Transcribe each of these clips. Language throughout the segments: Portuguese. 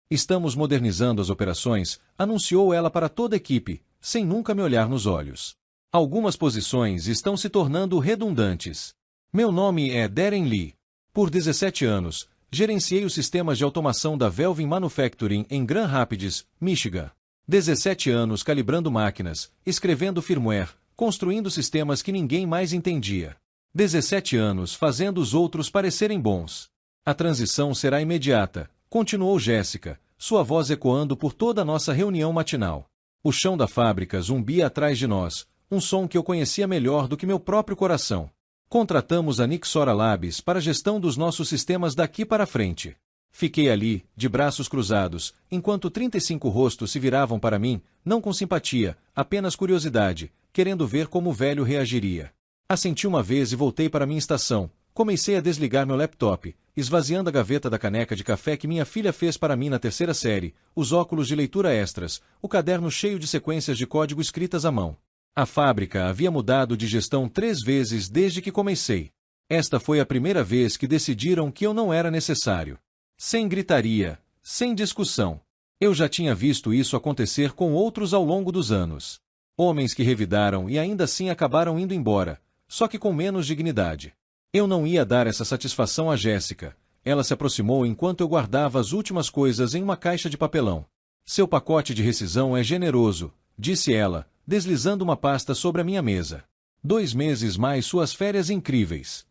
Estamos modernizando as operações, anunciou ela para toda a equipe, sem nunca me olhar nos olhos. Algumas posições estão se tornando redundantes. Meu nome é Darren Lee. Por 17 anos, gerenciei os sistemas de automação da Velvin Manufacturing em Grand Rapids, Michigan. 17 anos calibrando máquinas, escrevendo firmware, construindo sistemas que ninguém mais entendia. 17 anos fazendo os outros parecerem bons. A transição será imediata, continuou Jéssica, sua voz ecoando por toda a nossa reunião matinal. O chão da fábrica zumbia atrás de nós, um som que eu conhecia melhor do que meu próprio coração. Contratamos a Nexora Labs para a gestão dos nossos sistemas daqui para frente. Fiquei ali, de braços cruzados, enquanto 35 rostos se viravam para mim, não com simpatia, apenas curiosidade, querendo ver como o velho reagiria. Assenti uma vez e voltei para minha estação. Comecei a desligar meu laptop, esvaziando a gaveta da caneca de café que minha filha fez para mim na terceira série, os óculos de leitura extras, o caderno cheio de sequências de código escritas à mão. A fábrica havia mudado de gestão 3 vezes desde que comecei. Esta foi a primeira vez que decidiram que eu não era necessário. Sem gritaria, sem discussão. Eu já tinha visto isso acontecer com outros ao longo dos anos. Homens que revidaram e ainda assim acabaram indo embora, só que com menos dignidade. Eu não ia dar essa satisfação a Jéssica. Ela se aproximou enquanto eu guardava as últimas coisas em uma caixa de papelão. Seu pacote de rescisão é generoso, disse ela, deslizando uma pasta sobre a minha mesa. 2 meses mais suas férias incríveis.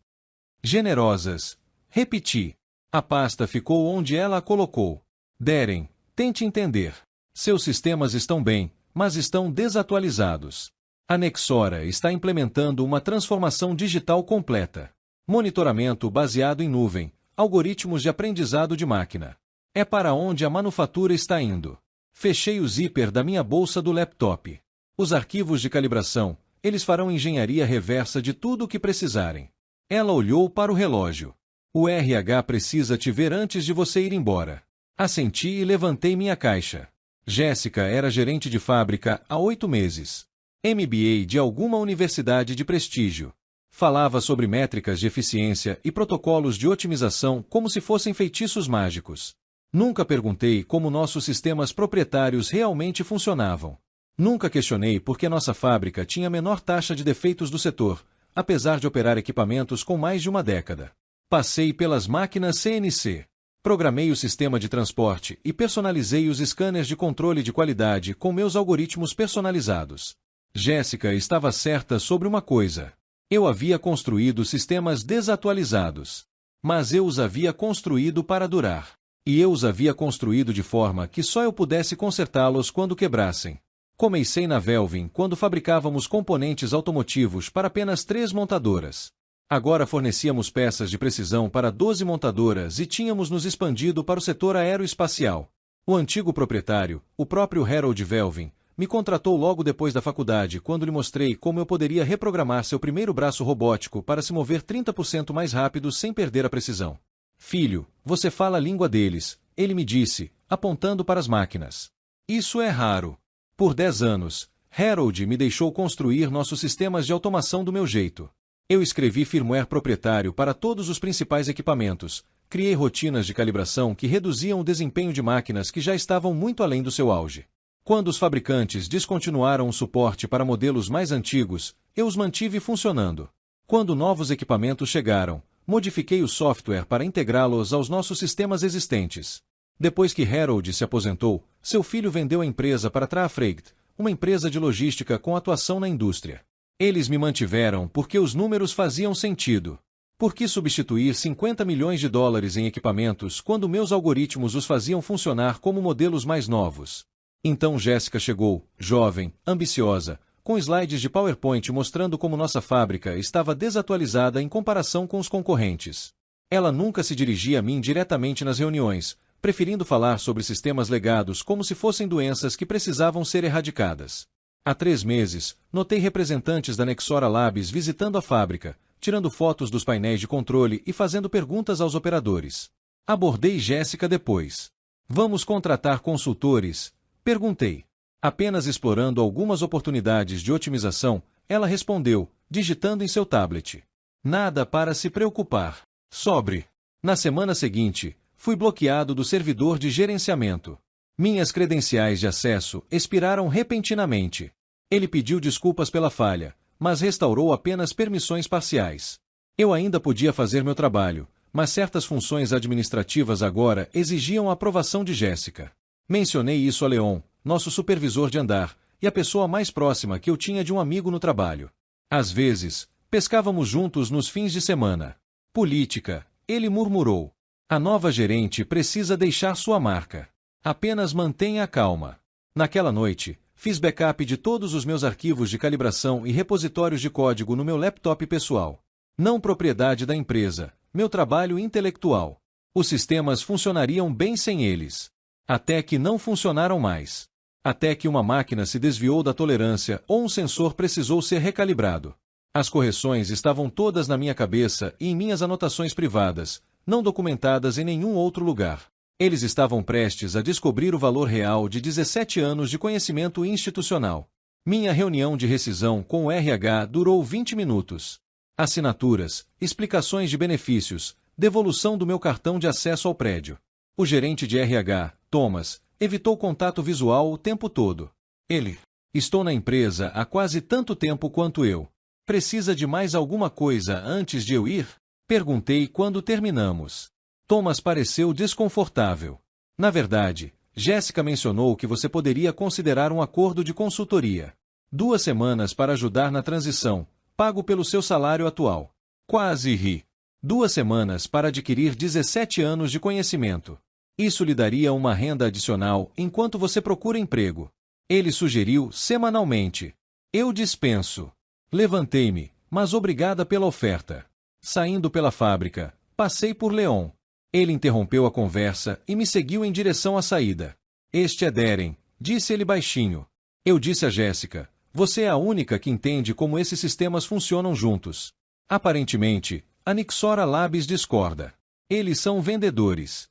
Generosas. Repeti. A pasta ficou onde ela a colocou. Darren, tente entender. Seus sistemas estão bem, mas estão desatualizados. A Nexora está implementando uma transformação digital completa. Monitoramento baseado em nuvem, algoritmos de aprendizado de máquina. É para onde a manufatura está indo. Fechei o zíper da minha bolsa do laptop. Os arquivos de calibração, eles farão engenharia reversa de tudo o que precisarem. Ela olhou para o relógio. O RH precisa te ver antes de você ir embora. Assenti e levantei minha caixa. Jéssica era gerente de fábrica há 8 meses. MBA de alguma universidade de prestígio. Falava sobre métricas de eficiência e protocolos de otimização como se fossem feitiços mágicos. Nunca perguntei como nossos sistemas proprietários realmente funcionavam. Nunca questionei por que nossa fábrica tinha a menor taxa de defeitos do setor, apesar de operar equipamentos com mais de uma década. Passei pelas máquinas CNC. Programei o sistema de transporte e personalizei os scanners de controle de qualidade com meus algoritmos personalizados. Jéssica estava certa sobre uma coisa. Eu havia construído sistemas desatualizados. Mas eu os havia construído para durar. E eu os havia construído de forma que só eu pudesse consertá-los quando quebrassem. Comecei na Velvin quando fabricávamos componentes automotivos para apenas 3 montadoras. Agora fornecíamos peças de precisão para 12 montadoras e tínhamos nos expandido para o setor aeroespacial. O antigo proprietário, o próprio Harold Velvin, me contratou logo depois da faculdade quando lhe mostrei como eu poderia reprogramar seu primeiro braço robótico para se mover 30% mais rápido sem perder a precisão. Filho, você fala a língua deles, ele me disse, apontando para as máquinas. Isso é raro. Por 10 anos, Harold me deixou construir nossos sistemas de automação do meu jeito. Eu escrevi firmware proprietário para todos os principais equipamentos, criei rotinas de calibração que reduziam o desempenho de máquinas que já estavam muito além do seu auge. Quando os fabricantes descontinuaram o suporte para modelos mais antigos, eu os mantive funcionando. Quando novos equipamentos chegaram, modifiquei o software para integrá-los aos nossos sistemas existentes. Depois que Harold se aposentou, seu filho vendeu a empresa para Trafreight, uma empresa de logística com atuação na indústria. Eles me mantiveram porque os números faziam sentido. Por que substituir 50 milhões de dólares em equipamentos quando meus algoritmos os faziam funcionar como modelos mais novos? Então Jéssica chegou, jovem, ambiciosa, com slides de PowerPoint mostrando como nossa fábrica estava desatualizada em comparação com os concorrentes. Ela nunca se dirigia a mim diretamente nas reuniões, preferindo falar sobre sistemas legados como se fossem doenças que precisavam ser erradicadas. Há 3 meses, notei representantes da Nexora Labs visitando a fábrica, tirando fotos dos painéis de controle e fazendo perguntas aos operadores. Abordei Jéssica depois. Vamos contratar consultores? Perguntei. Apenas explorando algumas oportunidades de otimização, ela respondeu, digitando em seu tablet. Nada para se preocupar. Sobre. Na semana seguinte, Fui bloqueado do servidor de gerenciamento. Minhas credenciais de acesso expiraram repentinamente. Ele pediu desculpas pela falha, mas restaurou apenas permissões parciais. Eu ainda podia fazer meu trabalho, mas certas funções administrativas agora exigiam a aprovação de Jéssica. Mencionei isso a Leon, nosso supervisor de andar, e a pessoa mais próxima que eu tinha de um amigo no trabalho. Às vezes, pescávamos juntos nos fins de semana. Política, ele murmurou. A nova gerente precisa deixar sua marca. Apenas mantenha a calma. Naquela noite, fiz backup de todos os meus arquivos de calibração e repositórios de código no meu laptop pessoal. Não propriedade da empresa, meu trabalho intelectual. Os sistemas funcionariam bem sem eles. Até que não funcionaram mais. Até que uma máquina se desviou da tolerância ou um sensor precisou ser recalibrado. As correções estavam todas na minha cabeça e em minhas anotações privadas, não documentadas em nenhum outro lugar. Eles estavam prestes a descobrir o valor real de 17 anos de conhecimento institucional. Minha reunião de rescisão com o RH durou 20 minutos. Assinaturas, explicações de benefícios, devolução do meu cartão de acesso ao prédio. O gerente de RH, Thomas, evitou contato visual o tempo todo. Ele: estou na empresa há quase tanto tempo quanto eu. Precisa de mais alguma coisa antes de eu ir? Perguntei quando terminamos. Thomas pareceu desconfortável. Na verdade, Jéssica mencionou que você poderia considerar um acordo de consultoria. 2 semanas para ajudar na transição, pago pelo seu salário atual. Quase ri. 2 semanas para adquirir 17 anos de conhecimento. Isso lhe daria uma renda adicional enquanto você procura emprego. Ele sugeriu semanalmente. Eu dispenso. Levantei-me, mas obrigada pela oferta. Saindo pela fábrica, passei por Leon. Ele interrompeu a conversa e me seguiu em direção à saída. Este é Darren, disse ele baixinho. Eu disse a Jéssica, você é a única que entende como esses sistemas funcionam juntos. Aparentemente, a Nixora Labs discorda. Eles são vendedores.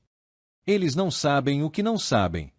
Eles não sabem o que não sabem.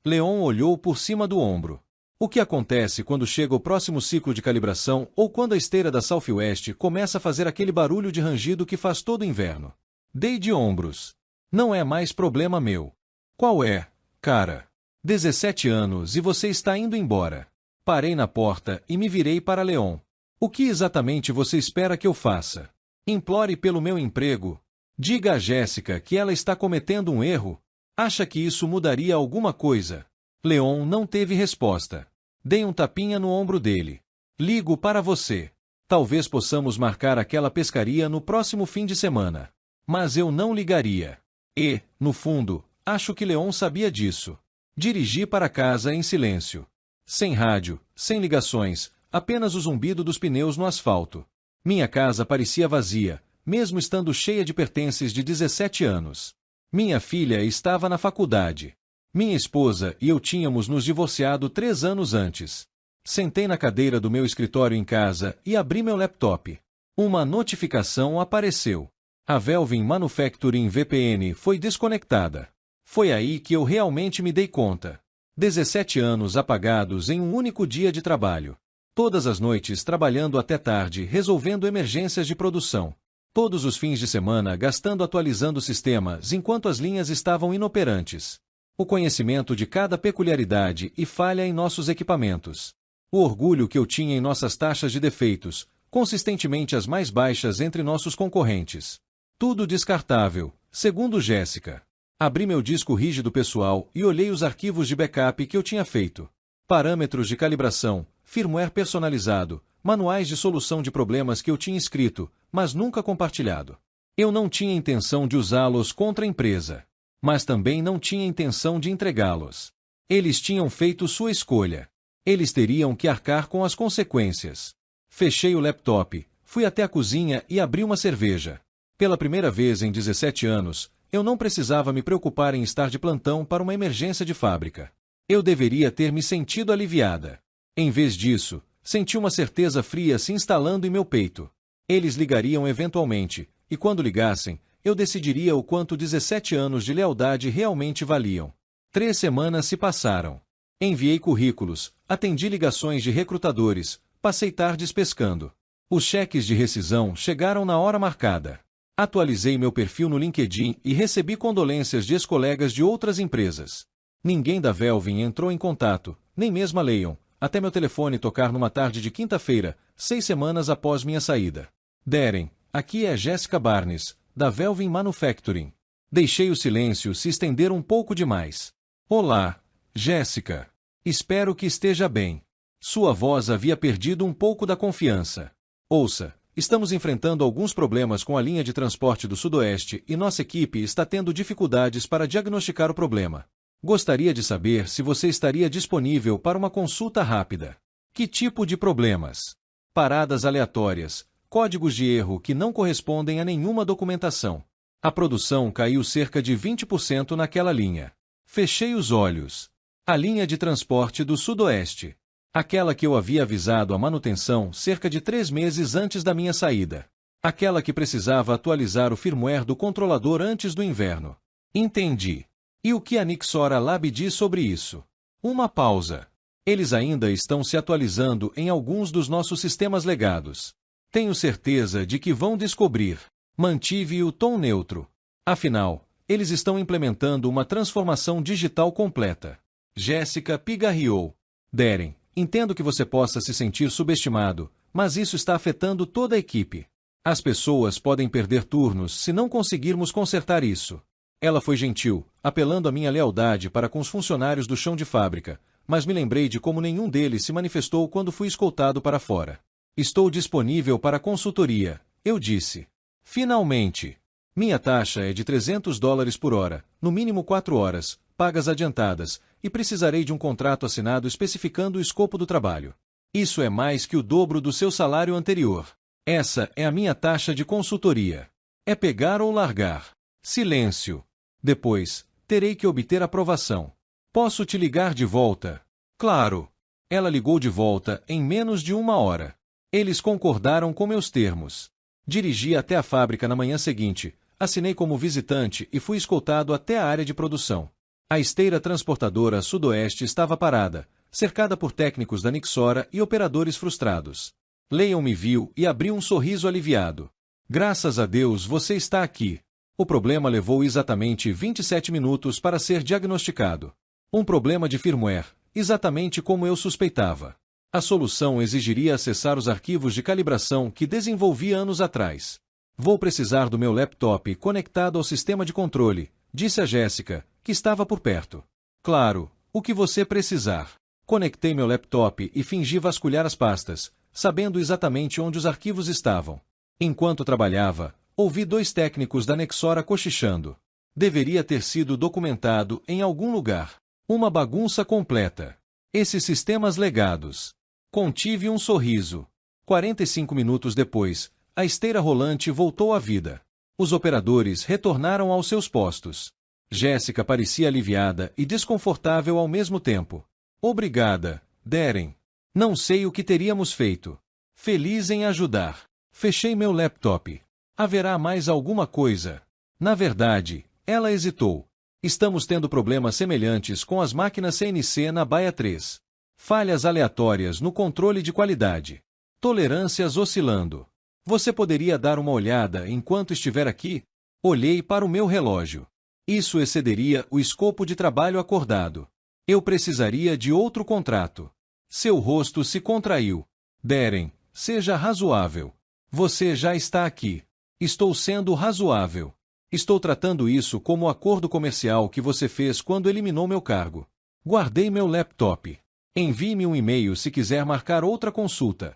Leon olhou por cima do ombro. O que acontece quando chega o próximo ciclo de calibração ou quando a esteira da Southwest começa a fazer aquele barulho de rangido que faz todo inverno? Dei de ombros. Não é mais problema meu. Qual é, cara? 17 anos e você está indo embora. Parei na porta e me virei para Leon. O que exatamente você espera que eu faça? Implore pelo meu emprego? Diga a Jéssica que ela está cometendo um erro? Acha que isso mudaria alguma coisa? Leon não teve resposta. Dei um tapinha no ombro dele. Ligo para você. Talvez possamos marcar aquela pescaria no próximo fim de semana. Mas eu não ligaria. E, no fundo, acho que Leon sabia disso. Dirigi para casa em silêncio. Sem rádio, sem ligações, apenas o zumbido dos pneus no asfalto. Minha casa parecia vazia, mesmo estando cheia de pertences de 17 anos. Minha filha estava na faculdade. Minha esposa e eu tínhamos nos divorciado 3 anos antes. Sentei na cadeira do meu escritório em casa e abri meu laptop. Uma notificação apareceu. A Velvin Manufacturing VPN foi desconectada. Foi aí que eu realmente me dei conta. 17 anos apagados em um único dia de trabalho. Todas as noites trabalhando até tarde, resolvendo emergências de produção. Todos os fins de semana gastando atualizando sistemas enquanto as linhas estavam inoperantes. O conhecimento de cada peculiaridade e falha em nossos equipamentos. O orgulho que eu tinha em nossas taxas de defeitos, consistentemente as mais baixas entre nossos concorrentes. Tudo descartável, segundo Jéssica. Abri meu disco rígido pessoal e olhei os arquivos de backup que eu tinha feito. Parâmetros de calibração, firmware personalizado, manuais de solução de problemas que eu tinha escrito, mas nunca compartilhado. Eu não tinha intenção de usá-los contra a empresa, mas também não tinha intenção de entregá-los. Eles tinham feito sua escolha. Eles teriam que arcar com as consequências. Fechei o laptop, fui até a cozinha e abri uma cerveja. Pela primeira vez em 17 anos, eu não precisava me preocupar em estar de plantão para uma emergência de fábrica. Eu deveria ter me sentido aliviada. Em vez disso, senti uma certeza fria se instalando em meu peito. Eles ligariam eventualmente, e quando ligassem, eu decidiria o quanto 17 anos de lealdade realmente valiam. 3 semanas se passaram. Enviei currículos, atendi ligações de recrutadores, passei tardes pescando. Os cheques de rescisão chegaram na hora marcada. Atualizei meu perfil no LinkedIn e recebi condolências de ex-colegas de outras empresas. Ninguém da Velvin entrou em contato, nem mesmo a Leon, até meu telefone tocar numa tarde de quinta-feira, 6 semanas após minha saída. Darren, aqui é Jessica Barnes, da Velvin Manufacturing. Deixei o silêncio se estender um pouco demais. Olá, Jéssica. Espero que esteja bem. Sua voz havia perdido um pouco da confiança. Ouça, estamos enfrentando alguns problemas com a linha de transporte do Sudoeste e nossa equipe está tendo dificuldades para diagnosticar o problema. Gostaria de saber se você estaria disponível para uma consulta rápida. Que tipo de problemas? Paradas aleatórias, códigos de erro que não correspondem a nenhuma documentação. A produção caiu cerca de 20% naquela linha. Fechei os olhos. A linha de transporte do Sudoeste. Aquela que eu havia avisado a manutenção cerca de 3 meses antes da minha saída. Aquela que precisava atualizar o firmware do controlador antes do inverno. Entendi. E o que a Nixora Lab diz sobre isso? Uma pausa. Eles ainda estão se atualizando em alguns dos nossos sistemas legados. Tenho certeza de que vão descobrir. Mantive o tom neutro. Afinal, eles estão implementando uma transformação digital completa. Jéssica pigarreou. Darren, entendo que você possa se sentir subestimado, mas isso está afetando toda a equipe. As pessoas podem perder turnos se não conseguirmos consertar isso. Ela foi gentil, apelando à minha lealdade para com os funcionários do chão de fábrica, mas me lembrei de como nenhum deles se manifestou quando fui escoltado para fora. Estou disponível para consultoria, eu disse. Finalmente. Minha taxa é de $300 por hora, no mínimo 4 horas, pagas adiantadas, e precisarei de um contrato assinado especificando o escopo do trabalho. Isso é mais que o dobro do seu salário anterior. Essa é a minha taxa de consultoria. É pegar ou largar. Silêncio. Depois, terei que obter aprovação. Posso te ligar de volta? Claro. Ela ligou de volta em menos de 1 hora. Eles concordaram com meus termos. Dirigi até a fábrica na manhã seguinte, assinei como visitante e fui escoltado até a área de produção. A esteira transportadora Sudoeste estava parada, cercada por técnicos da Nixora e operadores frustrados. Leon me viu e abriu um sorriso aliviado. Graças a Deus você está aqui. O problema levou exatamente 27 minutos para ser diagnosticado. Um problema de firmware, exatamente como eu suspeitava. A solução exigiria acessar os arquivos de calibração que desenvolvi anos atrás. Vou precisar do meu laptop conectado ao sistema de controle, disse a Jéssica, que estava por perto. Claro, o que você precisar. Conectei meu laptop e fingi vasculhar as pastas, sabendo exatamente onde os arquivos estavam. Enquanto trabalhava, ouvi 2 técnicos da Nexora cochichando. Deveria ter sido documentado em algum lugar. Uma bagunça completa. Esses sistemas legados. Contive um sorriso. 45 minutos depois, a esteira rolante voltou à vida. Os operadores retornaram aos seus postos. Jéssica parecia aliviada e desconfortável ao mesmo tempo. Obrigada, Darren. Não sei o que teríamos feito. Feliz em ajudar. Fechei meu laptop. Haverá mais alguma coisa? Na verdade, ela hesitou. Estamos tendo problemas semelhantes com as máquinas CNC na Baia 3. Falhas aleatórias no controle de qualidade. Tolerâncias oscilando. Você poderia dar uma olhada enquanto estiver aqui? Olhei para o meu relógio. Isso excederia o escopo de trabalho acordado. Eu precisaria de outro contrato. Seu rosto se contraiu. Darren, seja razoável. Você já está aqui. Estou sendo razoável. Estou tratando isso como o acordo comercial que você fez quando eliminou meu cargo. Guardei meu laptop. Envie-me um e-mail se quiser marcar outra consulta.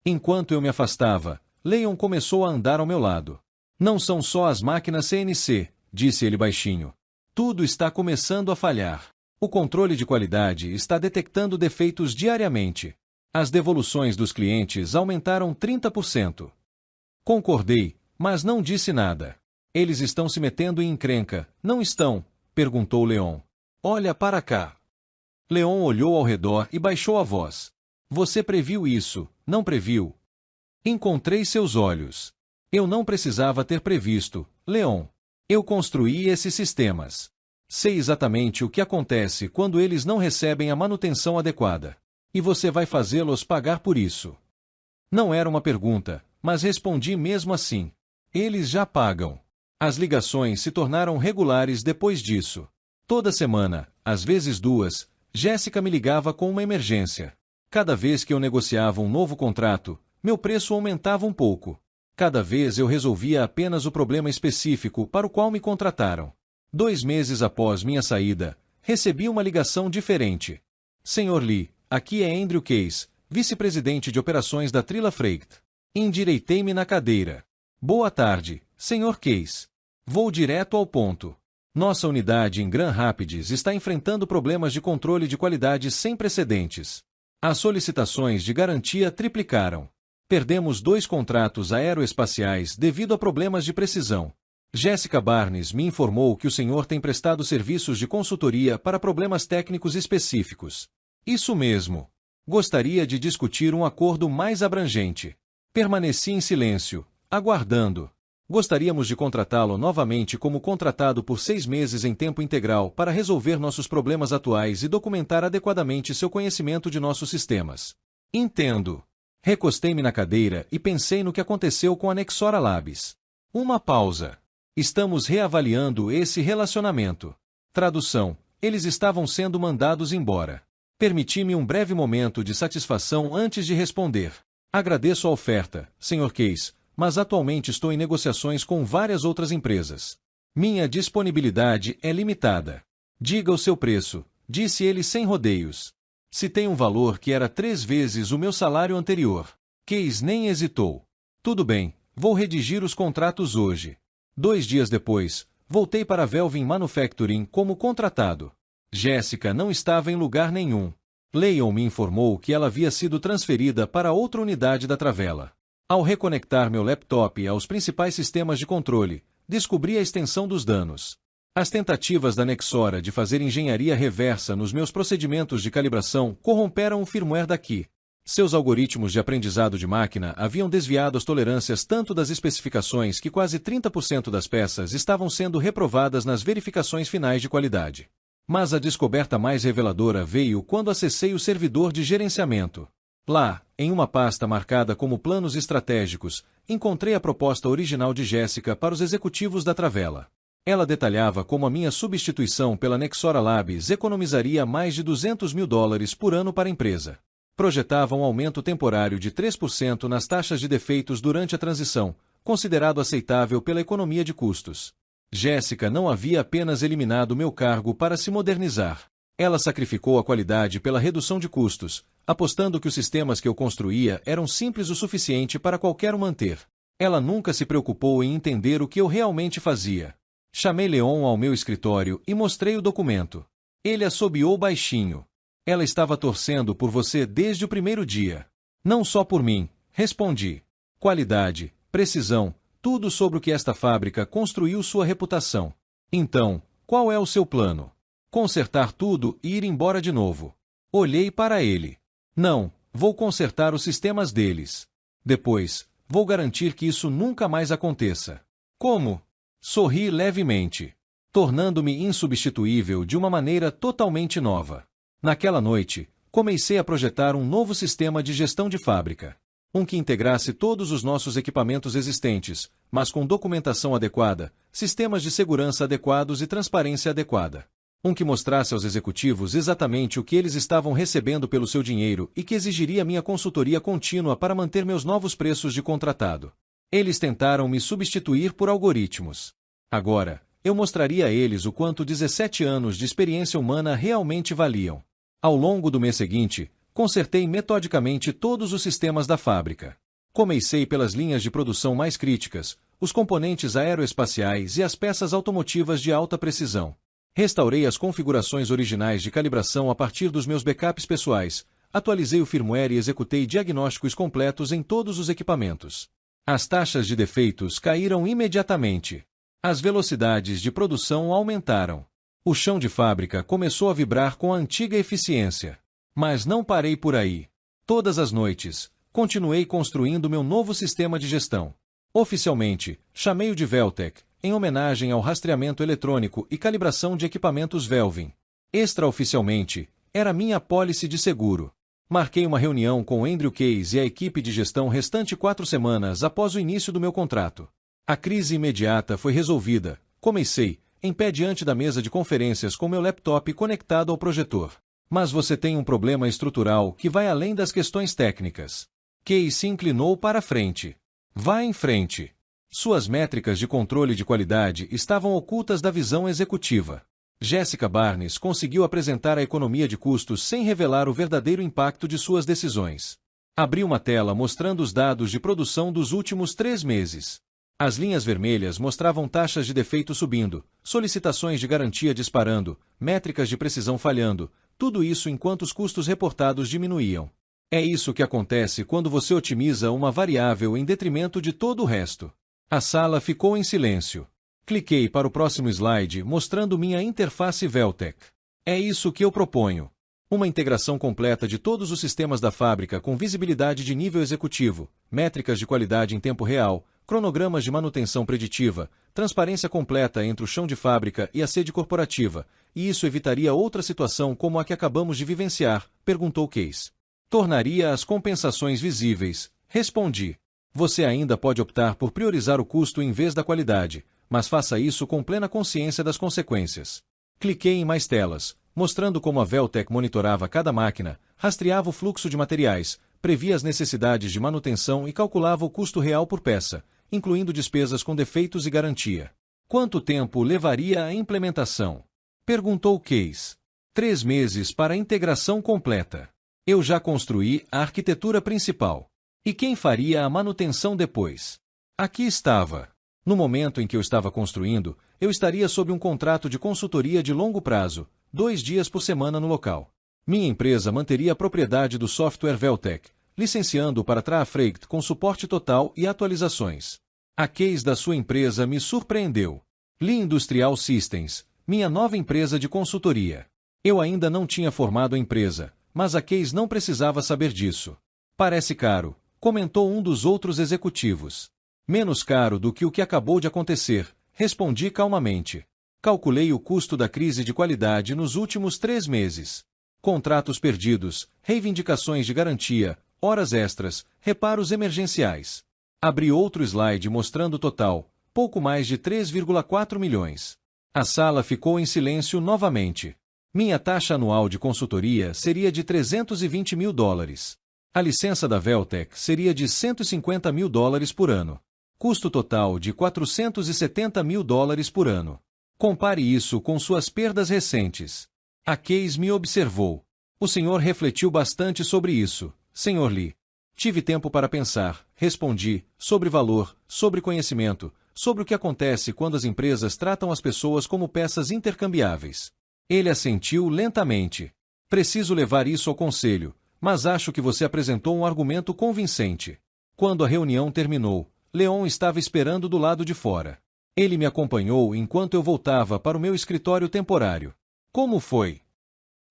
Enquanto eu me afastava, Leon começou a andar ao meu lado. Não são só as máquinas CNC, disse ele baixinho. Tudo está começando a falhar. O controle de qualidade está detectando defeitos diariamente. As devoluções dos clientes aumentaram 30%. Concordei, mas não disse nada. Eles estão se metendo em encrenca, não estão? Perguntou Leon. Olha para cá. Leon olhou ao redor e baixou a voz. Você previu isso, não previu? Encontrei seus olhos. Eu não precisava ter previsto, Leon. Eu construí esses sistemas. Sei exatamente o que acontece quando eles não recebem a manutenção adequada. E você vai fazê-los pagar por isso. Não era uma pergunta, mas respondi mesmo assim. Eles já pagam. As ligações se tornaram regulares depois disso. Toda semana, às vezes 2, Jéssica me ligava com uma emergência. Cada vez que eu negociava um novo contrato, meu preço aumentava um pouco. Cada vez eu resolvia apenas o problema específico para o qual me contrataram. 2 meses após minha saída, recebi uma ligação diferente. Sr. Lee, aqui é Andrew Case, vice-presidente de operações da Trilla Freight. Endireitei-me na cadeira. Boa tarde, Sr. Case. Vou direto ao ponto. Nossa unidade em Grand Rapids está enfrentando problemas de controle de qualidade sem precedentes. As solicitações de garantia triplicaram. Perdemos 2 contratos aeroespaciais devido a problemas de precisão. Jessica Barnes me informou que o senhor tem prestado serviços de consultoria para problemas técnicos específicos. Isso mesmo. Gostaria de discutir um acordo mais abrangente. Permaneci em silêncio, aguardando. Gostaríamos de contratá-lo novamente como contratado por 6 meses em tempo integral para resolver nossos problemas atuais e documentar adequadamente seu conhecimento de nossos sistemas. Entendo. Recostei-me na cadeira e pensei no que aconteceu com a Nexora Labs. Uma pausa. Estamos reavaliando esse relacionamento. Tradução. Eles estavam sendo mandados embora. Permiti-me um breve momento de satisfação antes de responder. Agradeço a oferta, Sr. Case, mas atualmente estou em negociações com várias outras empresas. Minha disponibilidade é limitada. Diga o seu preço, disse ele sem rodeios. Citei um valor que era 3 vezes o meu salário anterior. Case nem hesitou. Tudo bem, vou redigir os contratos hoje. 2 dias depois, voltei para a Velvin Manufacturing como contratado. Jéssica não estava em lugar nenhum. Leon me informou que ela havia sido transferida para outra unidade da Travella. Ao reconectar meu laptop aos principais sistemas de controle, descobri a extensão dos danos. As tentativas da Nexora de fazer engenharia reversa nos meus procedimentos de calibração corromperam o firmware daqui. Seus algoritmos de aprendizado de máquina haviam desviado as tolerâncias tanto das especificações que quase 30% das peças estavam sendo reprovadas nas verificações finais de qualidade. Mas a descoberta mais reveladora veio quando acessei o servidor de gerenciamento. Lá, em uma pasta marcada como planos estratégicos, encontrei a proposta original de Jéssica para os executivos da Travella. Ela detalhava como a minha substituição pela Nexora Labs economizaria mais de $200 mil por ano para a empresa. Projetava um aumento temporário de 3% nas taxas de defeitos durante a transição, considerado aceitável pela economia de custos. Jéssica não havia apenas eliminado meu cargo para se modernizar. Ela sacrificou a qualidade pela redução de custos, apostando que os sistemas que eu construía eram simples o suficiente para qualquer um manter. Ela nunca se preocupou em entender o que eu realmente fazia. Chamei Leon ao meu escritório e mostrei o documento. Ele assobiou baixinho. Ela estava torcendo por você desde o primeiro dia. Não só por mim, respondi. Qualidade, precisão, tudo sobre o que esta fábrica construiu sua reputação. Então, qual é o seu plano? Consertar tudo e ir embora de novo. Olhei para ele. Não, vou consertar os sistemas deles. Depois, vou garantir que isso nunca mais aconteça. Como? Sorri levemente, tornando-me insubstituível de uma maneira totalmente nova. Naquela noite, comecei a projetar um novo sistema de gestão de fábrica. Um que integrasse todos os nossos equipamentos existentes, mas com documentação adequada, sistemas de segurança adequados e transparência adequada. Um que mostrasse aos executivos exatamente o que eles estavam recebendo pelo seu dinheiro e que exigiria minha consultoria contínua para manter meus novos preços de contratado. Eles tentaram me substituir por algoritmos. Agora, eu mostraria a eles o quanto 17 anos de experiência humana realmente valiam. Ao longo do mês seguinte, consertei metodicamente todos os sistemas da fábrica. Comecei pelas linhas de produção mais críticas, os componentes aeroespaciais e as peças automotivas de alta precisão. Restaurei as configurações originais de calibração a partir dos meus backups pessoais, atualizei o firmware e executei diagnósticos completos em todos os equipamentos. As taxas de defeitos caíram imediatamente. As velocidades de produção aumentaram. O chão de fábrica começou a vibrar com a antiga eficiência. Mas não parei por aí. Todas as noites, continuei construindo meu novo sistema de gestão. Oficialmente, chamei-o de Veltec, em homenagem ao rastreamento eletrônico e calibração de equipamentos Velvin. Extraoficialmente, era minha apólice de seguro. Marquei uma reunião com Andrew Case e a equipe de gestão restante 4 semanas após o início do meu contrato. A crise imediata foi resolvida, comecei, em pé diante da mesa de conferências com meu laptop conectado ao projetor. Mas você tem um problema estrutural que vai além das questões técnicas. Kay se inclinou para a frente. Vá em frente. Suas métricas de controle de qualidade estavam ocultas da visão executiva. Jessica Barnes conseguiu apresentar a economia de custos sem revelar o verdadeiro impacto de suas decisões. Abriu uma tela mostrando os dados de produção dos últimos 3 meses. As linhas vermelhas mostravam taxas de defeito subindo, solicitações de garantia disparando, métricas de precisão falhando, tudo isso enquanto os custos reportados diminuíam. É isso que acontece quando você otimiza uma variável em detrimento de todo o resto. A sala ficou em silêncio. Cliquei para o próximo slide mostrando minha interface Veltec. É isso que eu proponho. Uma integração completa de todos os sistemas da fábrica com visibilidade de nível executivo, métricas de qualidade em tempo real, cronogramas de manutenção preditiva, transparência completa entre o chão de fábrica e a sede corporativa, e isso evitaria outra situação como a que acabamos de vivenciar, perguntou Case. Tornaria as compensações visíveis, respondi. Você ainda pode optar por priorizar o custo em vez da qualidade, mas faça isso com plena consciência das consequências. Cliquei em mais telas, mostrando como a Veltec monitorava cada máquina, rastreava o fluxo de materiais, previa as necessidades de manutenção e calculava o custo real por peça, incluindo despesas com defeitos e garantia. Quanto tempo levaria a implementação? Perguntou Case. 3 meses para a integração completa. Eu já construí a arquitetura principal. E quem faria a manutenção depois? Aqui estava. No momento em que eu estava construindo, eu estaria sob um contrato de consultoria de longo prazo, 2 dias por semana no local. Minha empresa manteria a propriedade do software Veltec, licenciando-o para Trafreight com suporte total e atualizações. A case da sua empresa me surpreendeu. Lee Industrial Systems, minha nova empresa de consultoria. Eu ainda não tinha formado a empresa, mas a case não precisava saber disso. Parece caro, comentou um dos outros executivos. Menos caro do que o que acabou de acontecer, respondi calmamente. Calculei o custo da crise de qualidade nos últimos 3 meses. Contratos perdidos, reivindicações de garantia, horas extras, reparos emergenciais. Abri outro slide mostrando o total, pouco mais de 3,4 milhões. A sala ficou em silêncio novamente. Minha taxa anual de consultoria seria de $320 mil. A licença da Veltec seria de $150 mil por ano. Custo total de $470 mil por ano. Compare isso com suas perdas recentes. A Case me observou. O senhor refletiu bastante sobre isso, Sr. Lee. Tive tempo para pensar, respondi, sobre valor, sobre conhecimento, sobre o que acontece quando as empresas tratam as pessoas como peças intercambiáveis. Ele assentiu lentamente. Preciso levar isso ao conselho, mas acho que você apresentou um argumento convincente. Quando a reunião terminou, Leon estava esperando do lado de fora. Ele me acompanhou enquanto eu voltava para o meu escritório temporário. Como foi?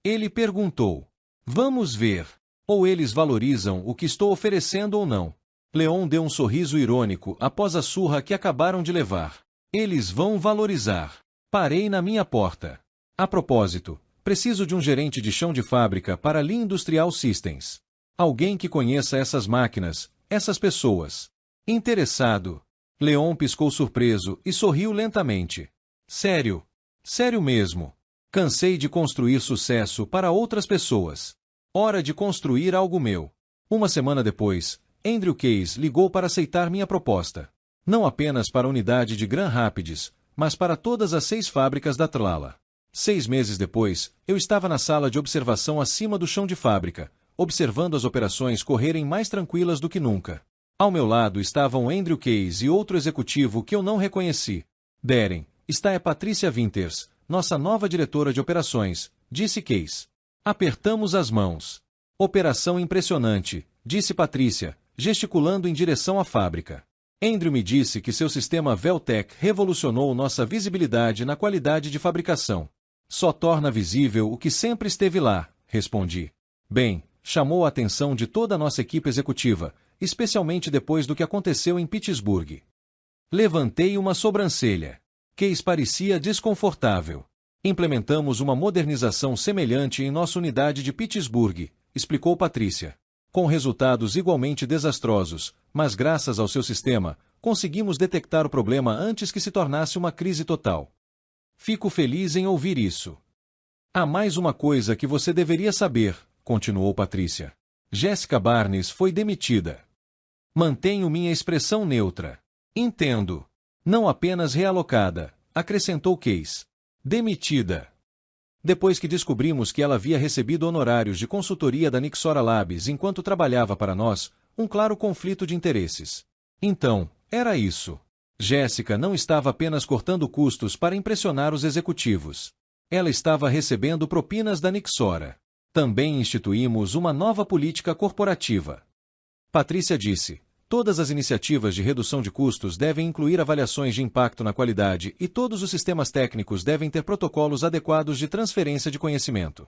Ele perguntou. Vamos ver. Ou eles valorizam o que estou oferecendo ou não. Leon deu um sorriso irônico após a surra que acabaram de levar. Eles vão valorizar. Parei na minha porta. A propósito, preciso de um gerente de chão de fábrica para Lee Industrial Systems. Alguém que conheça essas máquinas, essas pessoas. Interessado. Leon piscou surpreso e sorriu lentamente. Sério. Sério mesmo. Cansei de construir sucesso para outras pessoas. Hora de construir algo meu. Uma semana depois, Andrew Case ligou para aceitar minha proposta. Não apenas para a unidade de Grand Rapids, mas para todas as 6 fábricas da Trlala. 6 meses depois, eu estava na sala de observação acima do chão de fábrica, observando as operações correrem mais tranquilas do que nunca. Ao meu lado estavam Andrew Case e outro executivo que eu não reconheci. Darren, está é Patrícia Winters, nossa nova diretora de operações, disse Case. Apertamos as mãos. Operação impressionante, disse Patrícia, gesticulando em direção à fábrica. Andrew me disse que seu sistema Veltec revolucionou nossa visibilidade na qualidade de fabricação. Só torna visível o que sempre esteve lá, respondi. Bem, chamou a atenção de toda a nossa equipe executiva, especialmente depois do que aconteceu em Pittsburgh. Levantei uma sobrancelha. Case parecia desconfortável. Implementamos uma modernização semelhante em nossa unidade de Pittsburgh, explicou Patrícia. Com resultados igualmente desastrosos, mas graças ao seu sistema, conseguimos detectar o problema antes que se tornasse uma crise total. Fico feliz em ouvir isso. Há mais uma coisa que você deveria saber, continuou Patrícia. Jessica Barnes foi demitida. Mantenho minha expressão neutra. Entendo. Não apenas realocada, acrescentou Case. Demitida. Depois que descobrimos que ela havia recebido honorários de consultoria da Nixora Labs enquanto trabalhava para nós, um claro conflito de interesses. Então, era isso. Jéssica não estava apenas cortando custos para impressionar os executivos. Ela estava recebendo propinas da Nixora. Também instituímos uma nova política corporativa. Patrícia disse: todas as iniciativas de redução de custos devem incluir avaliações de impacto na qualidade e todos os sistemas técnicos devem ter protocolos adequados de transferência de conhecimento.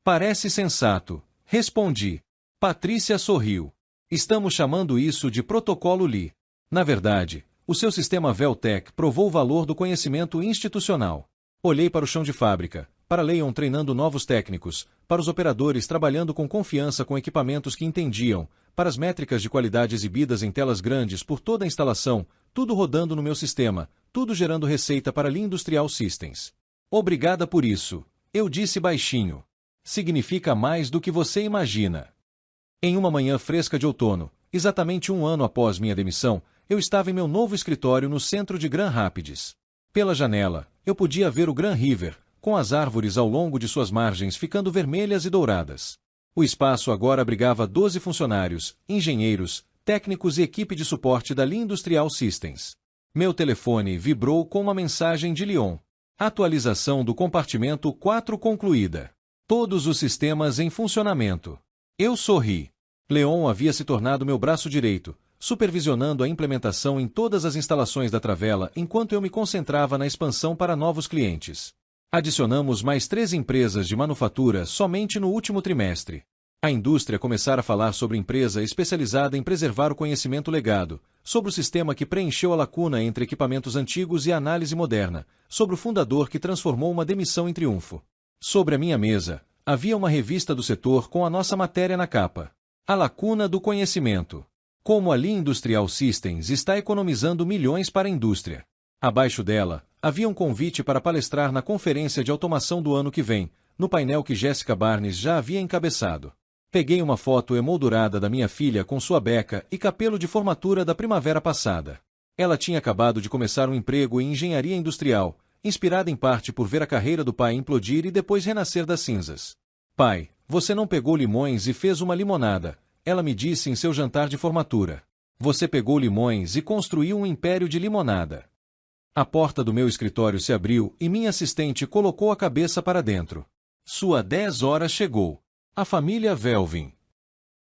Parece sensato, respondi. Patrícia sorriu. Estamos chamando isso de Protocolo Lee. Na verdade, o seu sistema Veltec provou o valor do conhecimento institucional. Olhei para o chão de fábrica, para Leon treinando novos técnicos, para os operadores trabalhando com confiança com equipamentos que entendiam, para as métricas de qualidade exibidas em telas grandes por toda a instalação, tudo rodando no meu sistema, tudo gerando receita para Lee Industrial Systems. Obrigada por isso, eu disse baixinho. Significa mais do que você imagina. Em uma manhã fresca de outono, exatamente um ano após minha demissão, eu estava em meu novo escritório no centro de Grand Rapids. Pela janela, eu podia ver o Grand River, com as árvores ao longo de suas margens ficando vermelhas e douradas. O espaço agora abrigava 12 funcionários, engenheiros, técnicos e equipe de suporte da Lee Industrial Systems. Meu telefone vibrou com uma mensagem de Leon. Atualização do compartimento 4 concluída. Todos os sistemas em funcionamento. Eu sorri. Leon havia se tornado meu braço direito, supervisionando a implementação em todas as instalações da Travella enquanto eu me concentrava na expansão para novos clientes. Adicionamos mais 3 empresas de manufatura somente no último trimestre. A indústria começara a falar sobre empresa especializada em preservar o conhecimento legado, sobre o sistema que preencheu a lacuna entre equipamentos antigos e análise moderna, sobre o fundador que transformou uma demissão em triunfo. Sobre a minha mesa, havia uma revista do setor com a nossa matéria na capa. A lacuna do conhecimento. Como a Lee Industrial Systems está economizando milhões para a indústria. Abaixo dela, havia um convite para palestrar na conferência de automação do ano que vem, no painel que Jessica Barnes já havia encabeçado. Peguei uma foto emoldurada da minha filha com sua beca e capelo de formatura da primavera passada. Ela tinha acabado de começar um emprego em engenharia industrial, inspirada em parte por ver a carreira do pai implodir e depois renascer das cinzas. Pai, você não pegou limões e fez uma limonada, ela me disse em seu jantar de formatura. Você pegou limões e construiu um império de limonada. A porta do meu escritório se abriu e minha assistente colocou a cabeça para dentro. Sua 10 horas chegou. A família Velvin.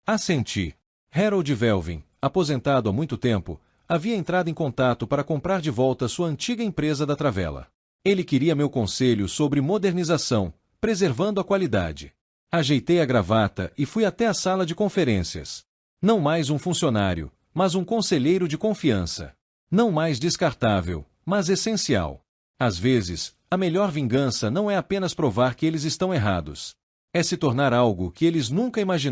Assenti. Harold Velvin, aposentado há muito tempo, havia entrado em contato para comprar de volta sua antiga empresa da Travella. Ele queria meu conselho sobre modernização, preservando a qualidade. Ajeitei a gravata e fui até a sala de conferências. Não mais um funcionário, mas um conselheiro de confiança. Não mais descartável, mas essencial. Às vezes, a melhor vingança não é apenas provar que eles estão errados. É se tornar algo que eles nunca imaginaram.